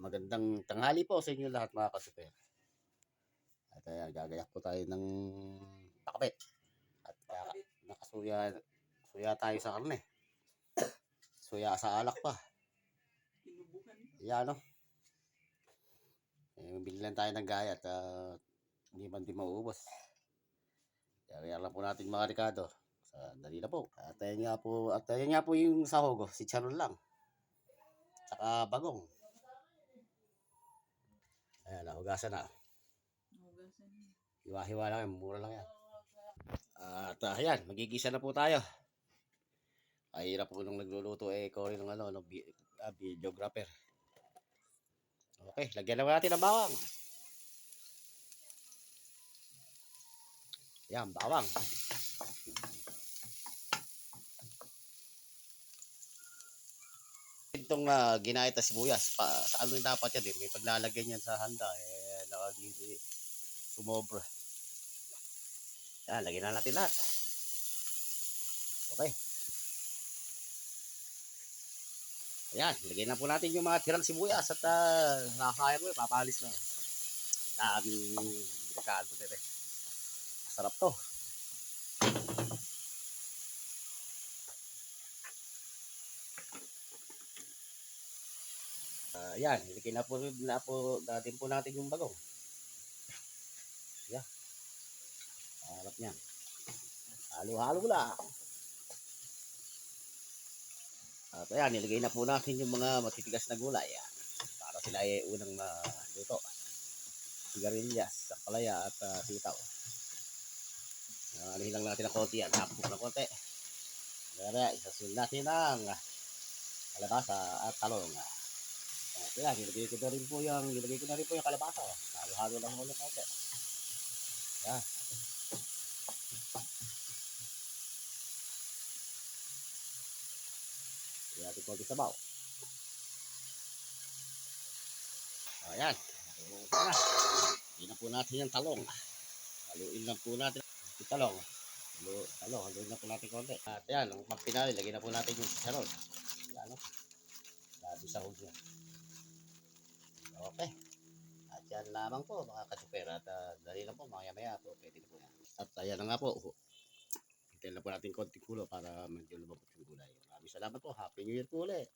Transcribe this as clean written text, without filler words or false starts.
Magandang tanghali po sa inyo lahat mga kasuper. At gagayak po tayo ng pakbet. At nakasuya tayo sa karne. Suya sa alak pa. Yan no. Bili lang tayo ng gaya at hindi man din mauubos. Kaya lang po natin mga Ricardo. Dali na po. At ayun nga po yung sahog. Si Charon lang. Saka bagong. Ayan, nahugasan na. Hiwa-hiwa lang yan, mura lang yan. At ayan, magigisa na po tayo. Ay hirap po nung nagluluto ikaw rin ng videographer. Okay, lagyan naman natin ng bawang. Yan, bawang. Itong ginahit na sibuyas, sa ano dapat yan eh, may paglalagyan yan sa handa sumobra. Yan, lagyan na natin lahat. Okay. Ayan, lagyan na po natin yung mga tirang sibuyas at nakakaya mo, papalis na. Daming delikado din eh. Masarap to. Ayan, ilagay na po natin yung bagong. Ayan. Harap niyan. Halo-halo lang. At ayan, nilagay na po natin yung mga matitigas na gulay. Ayan, para sila ay unang maluto. Sigarilyas, palaya at sitaw. Alihin lang natin ng konti yan. Tapos ng konti. Kaya isasun natin ang kalabasa at talong. At ayan, nilagay ko na rin po yung kalabasa. Halo-halo lang muna konti. Ayan. Ayan natin konti sabaw. Ayan. Hindi na po natin yung talong. Haluin lang po natin yung talong. Haluin na po natin konti. At yan, ang pagpinali, lagyan na po natin yung chicharon. Yan o. Labi sa hugya. Okay. At yan lamang po mga kasuper. At dali lang po, maya-maya po. Pwede na po yan. At ayan na nga po. Hintayin na po natin konting kulo para medyo lumabot yung gulay. Maraming salamat po. Happy New Year po ulit.